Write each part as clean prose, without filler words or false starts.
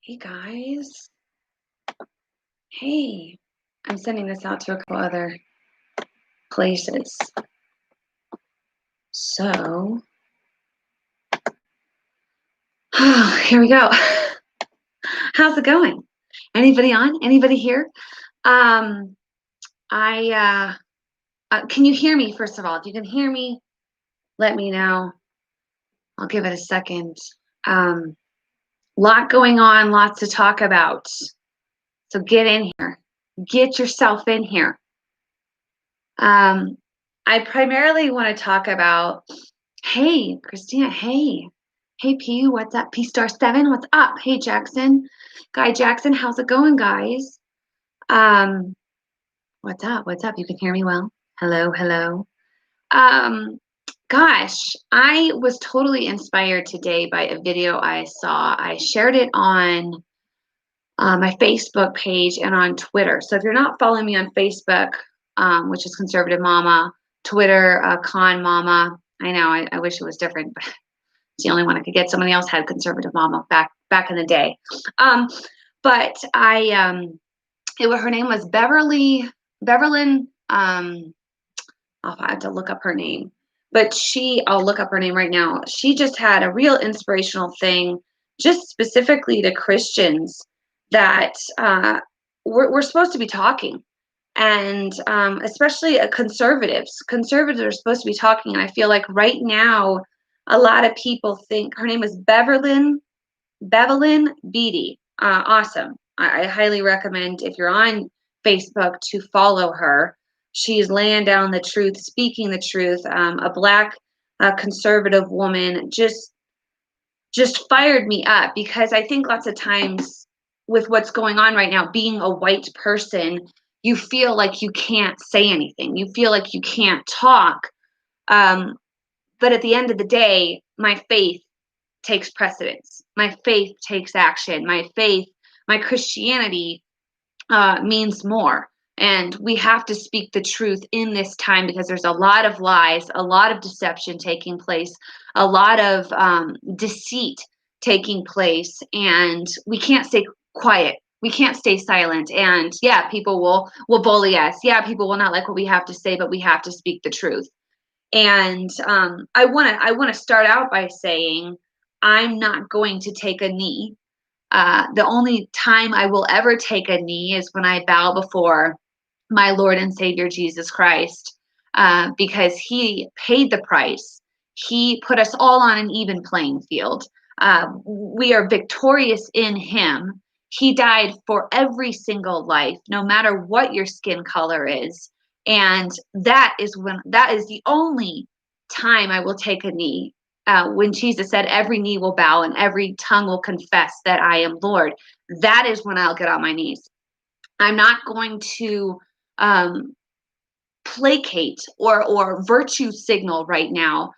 Hey guys. Hey, I'm sending this out to a couple other places. So, here we go. How's it going? Anybody on? Anybody here? Um, can you hear me first of all? If you can hear me, let me know. I'll give it a second. Lot going on, lots to talk about. So get in here. Get yourself in here. I primarily want to talk about, hey, Christina, hey. Hey, P, what's up? P star 7, what's up? Hey, Jackson. Guy Jackson, how's it going, guys? Um, what's up? What's up? You can hear me well? Hello, hello. Um, Gosh, I was totally inspired today by a video I saw. I shared it on my Facebook page and on Twitter. So if you're not following me on Facebook, which is Conservative Mama, Twitter, Con Mama. I know, I wish it was different, but it's the only one I could get. Somebody else had Conservative Mama back in the day. But her name was Beverlyn. I'll have to look up her name, but I'll look up her name right now. She just had a real inspirational thing, just specifically to Christians that we're supposed to be talking. And especially conservatives. Conservatives are supposed to be talking. And I feel like right now, a lot of people think her name is Beverlyn Beatty. Awesome. I highly recommend if you're on Facebook to follow her. She's laying down the truth, speaking the truth. A black conservative woman just fired me up because I think lots of times with what's going on right now, being a white person, you feel like you can't say anything. You feel like you can't talk. But at the end of the day, my faith takes precedence. My faith takes action. My Christianity means more. And we have to speak the truth in this time because there's a lot of lies, a lot of deception taking place, a lot of deceit taking place, and we can't stay quiet. We can't stay silent. And yeah, people will bully us. Yeah, people will not like what we have to say, but we have to speak the truth. And I want to start out by saying I'm not going to take a knee. The only time I will ever take a knee is when I bow before my Lord and Savior Jesus Christ, because He paid the price. He put us all on an even playing field. We are victorious in Him. He died for every single life, no matter what your skin color is. And that is the only time I will take a knee. When Jesus said, every knee will bow and every tongue will confess that I am Lord. That is when I'll get on my knees. I'm not going to placate or virtue signal right now,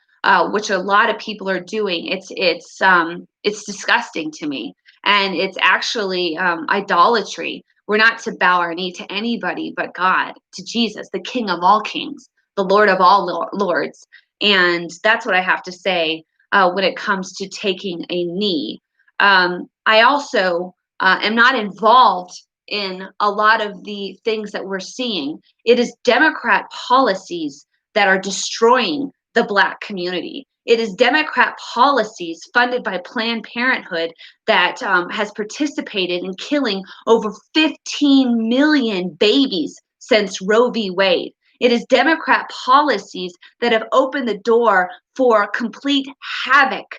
which a lot of people are doing. It's disgusting to me, and it's actually idolatry. We're not to bow our knee to anybody but God, to Jesus, the King of all kings, the Lord of all lords. And that's what I have to say when it comes to taking a knee. I also am not involved in a lot of the things that we're seeing. It is Democrat policies that are destroying the Black community. It is Democrat policies funded by Planned Parenthood that has participated in killing over 15 million babies since Roe v. Wade. It is Democrat policies that have opened the door for complete havoc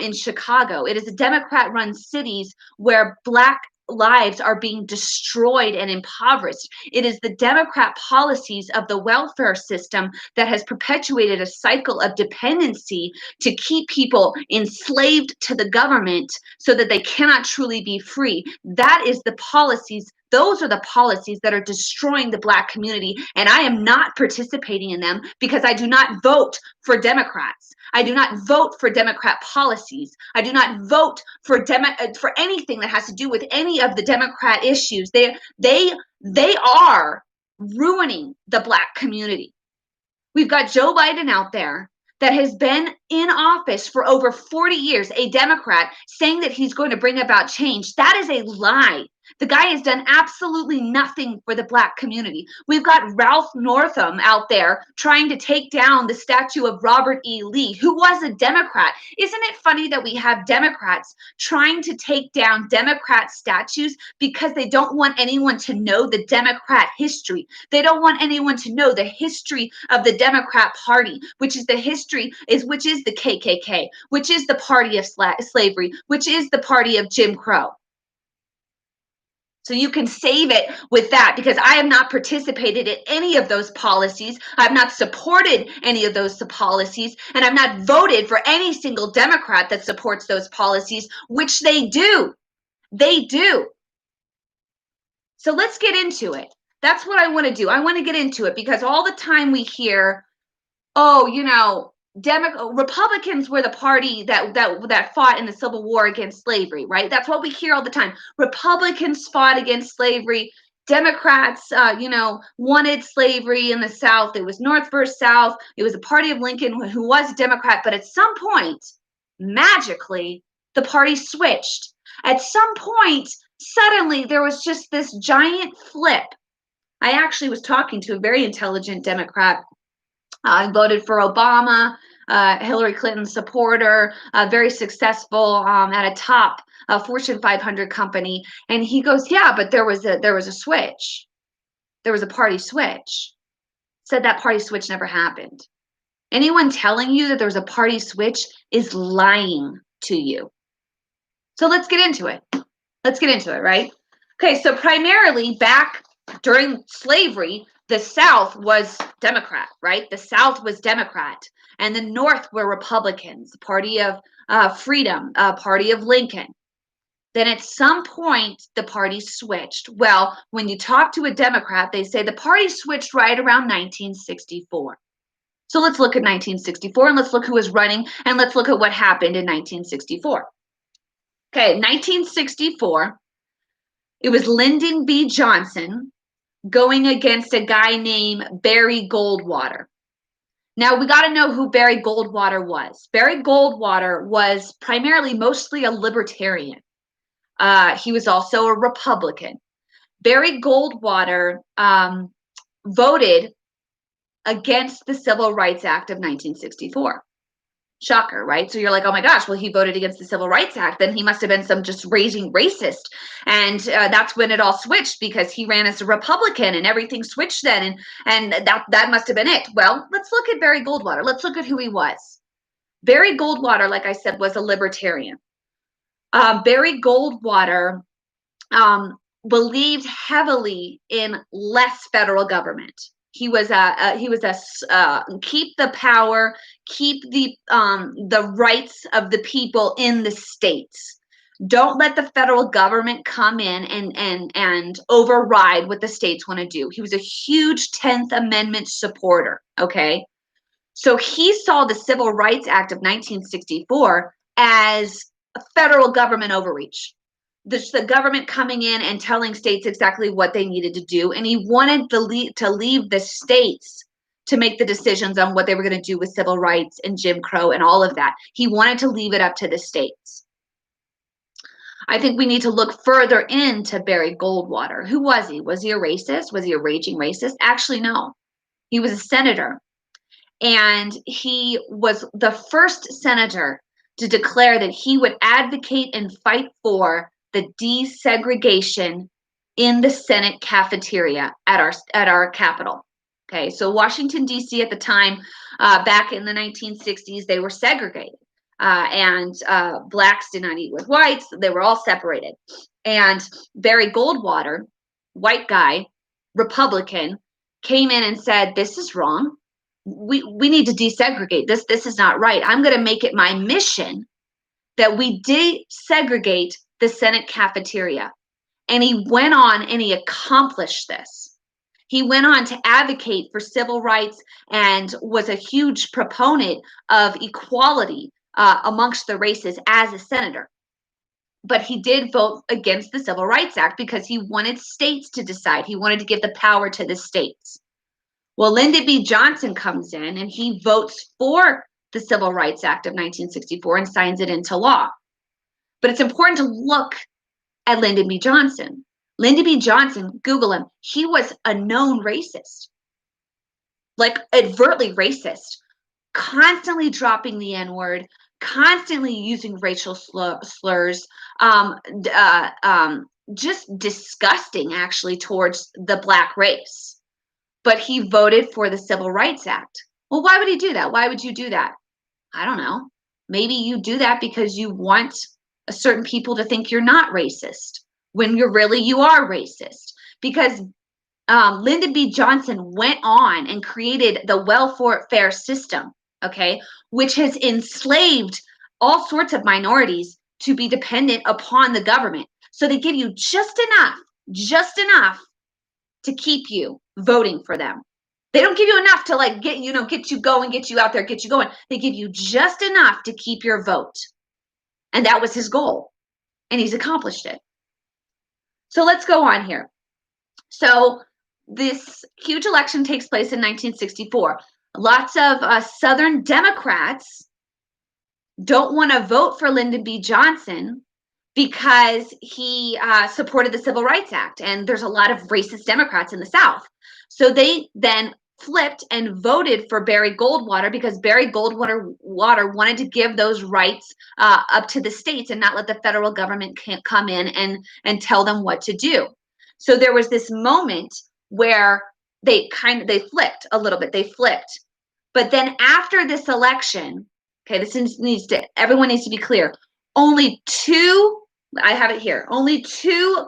in Chicago. It is a Democrat-run cities where Black lives are being destroyed and impoverished. It is the Democrat policies of the welfare system that has perpetuated a cycle of dependency to keep people enslaved to the government so that they cannot truly be free. That is the policies. Those are the policies that are destroying the Black community, and I am not participating in them because I do not vote for Democrats. I do not vote for Democrat policies. I do not vote for anything that has to do with any of the Democrat issues. They are ruining the Black community. We've got Joe Biden out there that has been in office for over 40 years, a Democrat, saying that he's going to bring about change. That is a lie. The guy has done absolutely nothing for the Black community. We've got Ralph Northam out there trying to take down the statue of Robert E. Lee, who was a Democrat. Isn't it funny that we have Democrats trying to take down Democrat statues because they don't want anyone to know the Democrat history? They don't want anyone to know the history of the Democrat Party, which is the KKK, which is the party of slavery, which is the party of Jim Crow. So you can save it with that, because I have not participated in any of those policies. I've not supported any of those policies, and I've not voted for any single Democrat that supports those policies, which they do. They do. So let's get into it. That's what I want to do. I want to get into it because all the time we hear, oh, you know, Republicans were the party that fought in the Civil War against slavery, right? That's what we hear all the time. Republicans fought against slavery. Democrats, wanted slavery in the South. It was North versus South. It was the party of Lincoln, who was a Democrat. But at some point, magically, the party switched. At some point, suddenly, there was just this giant flip. I actually was talking to a very intelligent Democrat. I voted for Obama, Hillary Clinton supporter, very successful at a top Fortune 500 company. And he goes, yeah, but there was a switch. There was a party switch. Said that party switch never happened. Anyone telling you that there was a party switch is lying to you. So let's get into it. Let's get into it, right? Okay, so primarily back during slavery, the South was Democrat, right? The South was Democrat, and the North were Republicans, party of freedom, party of Lincoln. Then at some point, the party switched. Well, when you talk to a Democrat, they say the party switched right around 1964. So let's look at 1964, and let's look who was running, and let's look at what happened in 1964. Okay, 1964, it was Lyndon B Johnson going against a guy named Barry Goldwater. Now, we got to know who Barry Goldwater was. Barry Goldwater was primarily mostly a libertarian. He was also a Republican. Barry Goldwater voted against the Civil Rights Act of 1964. Shocker, right? So you're like, oh my gosh, well, he voted against the Civil Rights Act. Then he must have been some just raging racist. And that's when it all switched, because he ran as a Republican and everything switched then. And that must have been it. Well, let's look at Barry Goldwater. Let's look at who he was. Barry Goldwater, like I said, was a libertarian. Barry Goldwater believed heavily in less federal government. He was keep the power, keep the rights of the people in the states. Don't let the federal government come in and override what the states want to do. He was a huge 10th Amendment supporter, okay? So he saw the Civil Rights Act of 1964 as a federal government overreach. The government coming in and telling states exactly what they needed to do. And he wanted to leave the states to make the decisions on what they were going to do with civil rights and Jim Crow and all of that. He wanted to leave it up to the states. I think we need to look further into Barry Goldwater. Who was he? Was he a racist? Was he a raging racist? Actually, no. He was a senator. And he was the first senator to declare that he would advocate and fight for the desegregation in the Senate cafeteria at our Capitol. Okay, so Washington, D.C. at the time, back in the 1960s, they were segregated. And blacks did not eat with whites. They were all separated. And Barry Goldwater, white guy, Republican, came in and said, this is wrong. We need to desegregate this. This is not right. I'm going to make it my mission that we desegregate the Senate cafeteria. And he went on and he accomplished this. He went on to advocate for civil rights and was a huge proponent of equality amongst the races as a senator. But he did vote against the Civil Rights Act because he wanted states to decide. He wanted to give the power to the states. Well, Lyndon B Johnson comes in and he votes for the Civil Rights Act of 1964 and signs it into law. But it's important to look at Lyndon B Johnson. Lyndon B Johnson, Google him, he was a known racist, like overtly racist, constantly dropping the N-word, constantly using racial slurs, just disgusting actually towards the Black race. But he voted for the Civil Rights Act. Well, why would he do that? Why would you do that? I don't know. Maybe you do that because you want a certain people to think you're not racist when you are racist. Because Lyndon B. Johnson went on and created the welfare system, okay, which has enslaved all sorts of minorities to be dependent upon the government. So they give you just enough to keep you voting for them. They don't give you enough to like get you going, get you out there, get you going. They give you just enough to keep your vote. And that was his goal. And he's accomplished it. So let's go on here. So this huge election takes place in 1964. Lots of Southern Democrats don't want to vote for Lyndon B. Johnson because he supported the Civil Rights Act. And there's a lot of racist Democrats in the South. So they then flipped and voted for Barry Goldwater because Barry Goldwater wanted to give those rights up to the states and not let the federal government come in and tell them what to do. So there was this moment where they flipped a little bit. They flipped. But then after this election, okay, everyone needs to be clear. Only two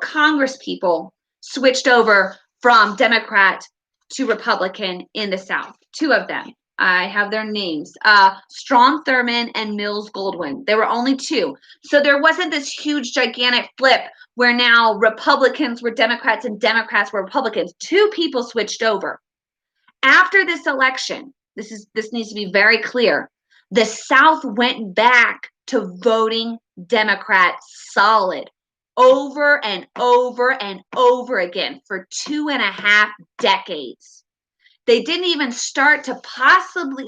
Congress people switched over from Democrat to Republican in the South. Two of them. I have their names. Strom Thurmond and Mills Goldwyn. There were only two. So there wasn't this huge, gigantic flip where now Republicans were Democrats and Democrats were Republicans. Two people switched over. After this election, this needs to be very clear. The South went back to voting Democrat solid over and over and over again for 2.5 decades. They didn't even start to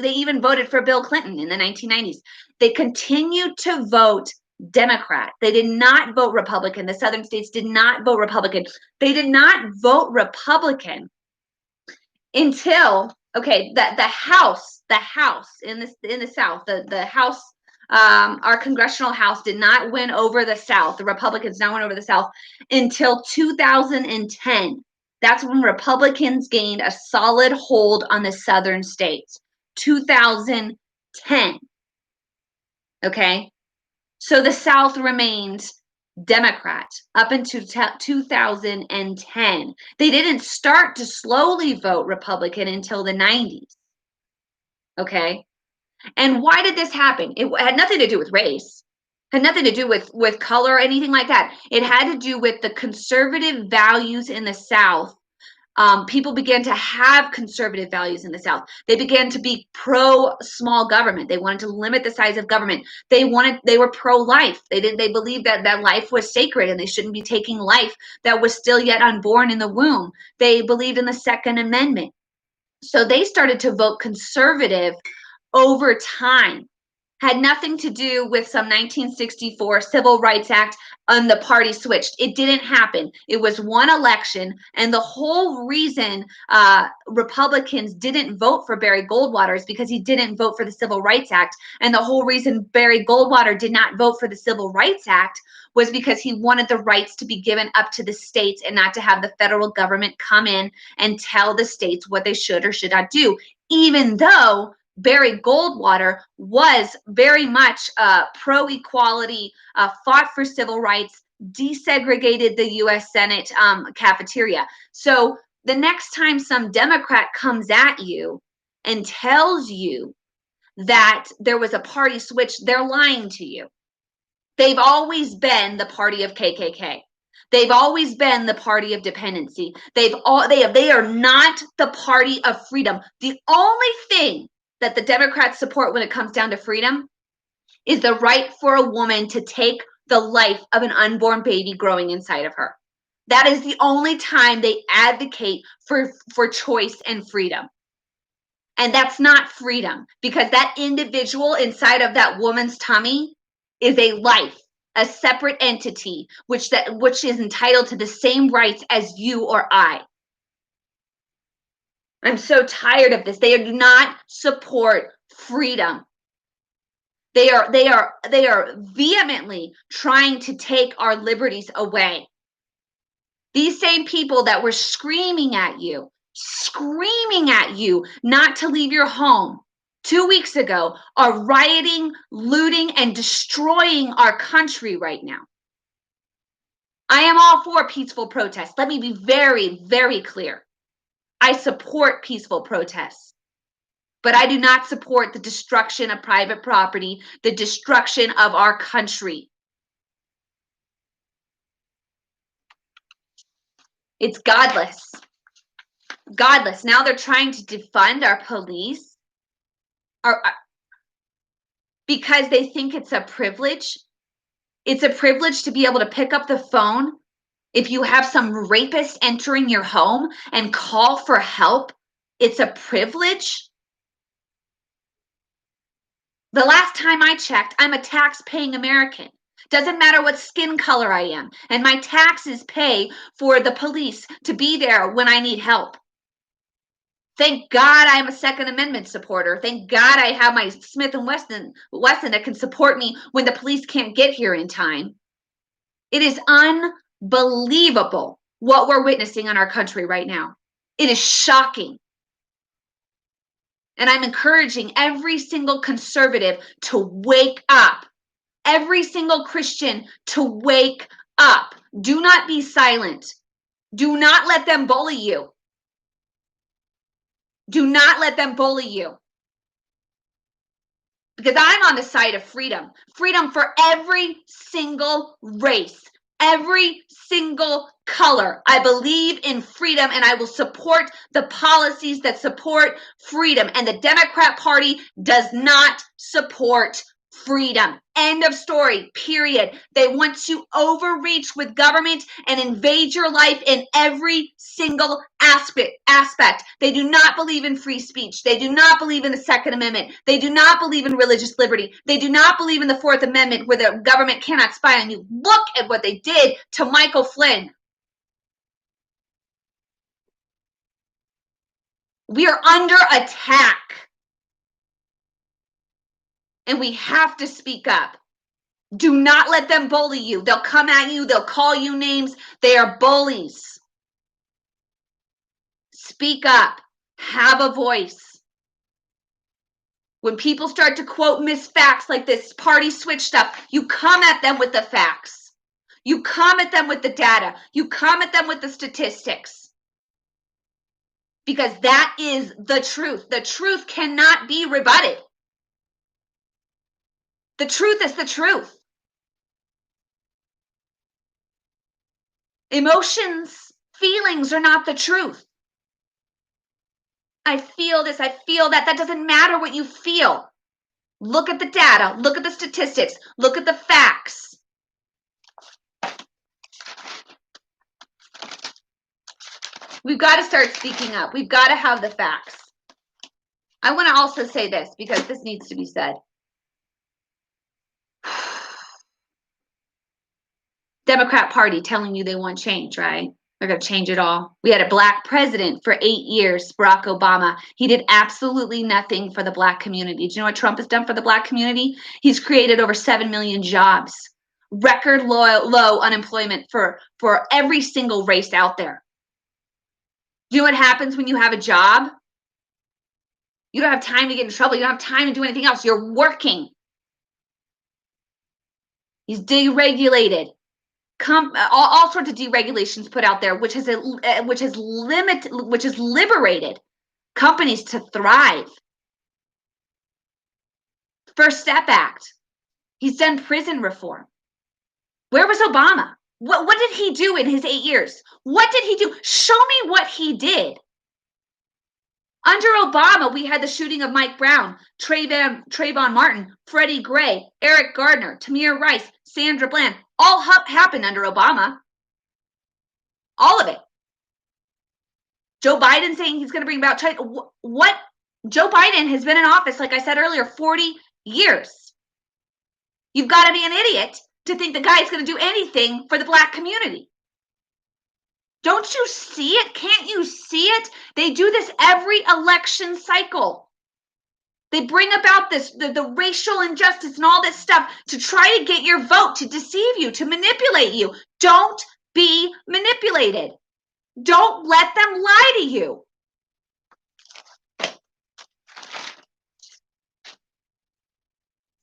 they even voted for Bill Clinton in the 1990s. They continued to vote Democrat. They did not vote Republican. The Southern states did not vote Republican. They did not vote Republican until, okay, the House in the South, the House, our congressional House did not win over the South. The Republicans now went over the South until 2010. That's when Republicans gained a solid hold on the Southern states. 2010. Okay. So the South remained Democrat up until 2010. They didn't start to slowly vote Republican until the 90s. Okay. And why did this happen? It had nothing to do with race, had nothing to do with color or anything like that. It had to do with the conservative values in the South. People began to have conservative values in the South. They began to be pro small government. They wanted to limit the size of government. They were pro-life. They believed that life was sacred and they shouldn't be taking life that was still yet unborn in the womb. They believed in the Second Amendment. So they started to vote conservative over time. Had nothing to do with some 1964 Civil Rights Act and the party switched. It didn't happen. It was one election, and the whole reason Republicans didn't vote for Barry Goldwater is because he didn't vote for the Civil Rights Act. And the whole reason Barry Goldwater did not vote for the Civil Rights Act was because he wanted the rights to be given up to the states and not to have the federal government come in and tell the states what they should or should not do, even though Barry Goldwater was very much pro-equality, fought for civil rights, desegregated the U.S. Senate cafeteria. So the next time some Democrat comes at you and tells you that there was a party switch, they're lying to you. They've always been the party of KKK. They've always been the party of dependency. They are not the party of freedom. The only thing that the Democrats support when it comes down to freedom is the right for a woman to take the life of an unborn baby growing inside of her. That is the only time they advocate for choice and freedom. And that's not freedom, because that individual inside of that woman's tummy is a life, a separate entity, which is entitled to the same rights as you or I. I'm so tired of this. They do not support freedom. They are vehemently trying to take our liberties away. These same people that were screaming at you not to leave your home 2 weeks ago are rioting, looting, and destroying our country right now. I am all for peaceful protests. Let me be very, very clear. I support peaceful protests, but I do not support the destruction of private property, the destruction of our country. It's godless. Godless. Now they're trying to defund our police because they think it's a privilege. It's a privilege to be able to pick up the phone if you have some rapist entering your home and call for help. It's a privilege. The last time I checked, I'm a tax-paying American. Doesn't matter what skin color I am. And my taxes pay for the police to be there when I need help. Thank God I'm a Second Amendment supporter. Thank God I have my Smith & Wesson that can support me when the police can't get here in time. It is unbelievable what we're witnessing in our country right now. It is shocking. And I'm encouraging every single conservative to wake up. Every single Christian to wake up. Do not be silent. Do not let them bully you. Do not let them bully you. Because I'm on the side of freedom. Freedom for every single race. Every single color. I believe in freedom, and I will support the policies that support freedom. And the Democrat Party does not support freedom. End of story, period. They want to overreach with government and invade your life in every single aspect. They do not believe in free speech. They do not believe in the Second Amendment. They do not believe in religious liberty. They do not believe in the Fourth Amendment, where the government cannot spy on you. Look at what they did to Michael Flynn. We are under attack. And we have to speak up. Do not let them bully you. They'll come at you. They'll call you names. They are bullies. Speak up. Have a voice. When people start to quote misfacts like this party switch stuff, you come at them with the facts. You come at them with the data. You come at them with the statistics. Because that is the truth. The truth cannot be rebutted. The truth is the truth. Emotions, feelings are not the truth. I feel this, I feel that. That doesn't matter what you feel. Look at the data, look at the statistics, look at the facts. We've got to start speaking up. We've got to have the facts. I want to also say this, because this needs to be said. Democrat Party telling you they want change, right? They're going to change it all. We had a black president for 8 years, Barack Obama. He did absolutely nothing for the black community. Do you know what Trump has done for the black community? He's created over 7 million jobs. Record low unemployment for every single race out there. Do you know what happens when you have a job? You don't have time to get in trouble. You don't have time to do anything else. You're working. He's deregulated. All sorts of deregulations put out there, which has liberated companies to thrive. First Step Act. He's done prison reform. Where was Obama? What did he do in his 8 years? What did he do? Show me what he did. Under Obama, we had the shooting of Mike Brown, Trayvon Martin, Freddie Gray, Eric Gardner, Tamir Rice, Sandra Bland. All happened under Obama. All of it. Joe Biden saying he's going to bring about China. What Joe Biden has been in office, like I said earlier, 40 years. You've got to be an idiot to think the guy's going to do anything for the Black community. Don't you see it? Can't you see it? They do this every election cycle. They bring about the racial injustice and all this stuff to try to get your vote, to deceive you, to manipulate you. Don't be manipulated. Don't let them lie to you.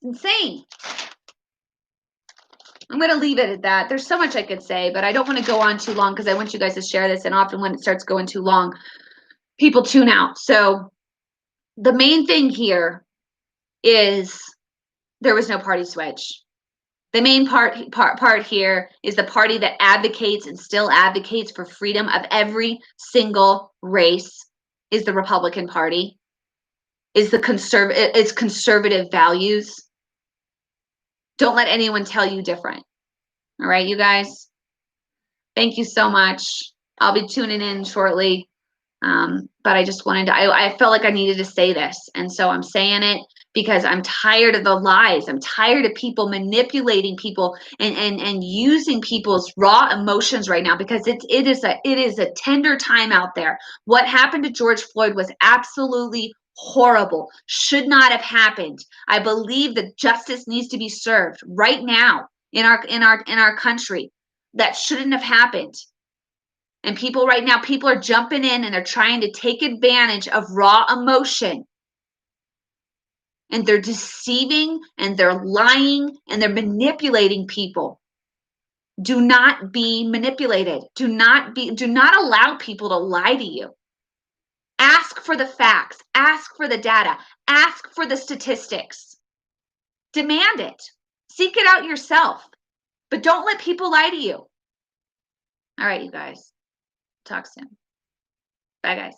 Insane. I'm going to leave it at that. There's so much I could say, but I don't want to go on too long because I want you guys to share this. And often when it starts going too long, people tune out. So the main thing here is there was no party switch. The main part here is the party that advocates and still advocates for freedom of every single race is the Republican Party, is it's conservative values. Don't let anyone tell you different. All right, you guys. Thank you so much. I'll be tuning in shortly. But I just wanted to, I felt like I needed to say this. And so I'm saying it because I'm tired of the lies. I'm tired of people manipulating people and using people's raw emotions right now, because it is a tender time out there. What happened to George Floyd was absolutely horrible. Should not have happened. I believe that justice needs to be served right now in our country. That shouldn't have happened. And people right now, people are jumping in and they're trying to take advantage of raw emotion. And they're deceiving and they're lying and they're manipulating people. Do not be manipulated. Do not allow people to lie to you. Ask for the facts. Ask for the data. Ask for the statistics. Demand it. Seek it out yourself. But don't let people lie to you. All right, you guys. Talk soon. Bye, guys.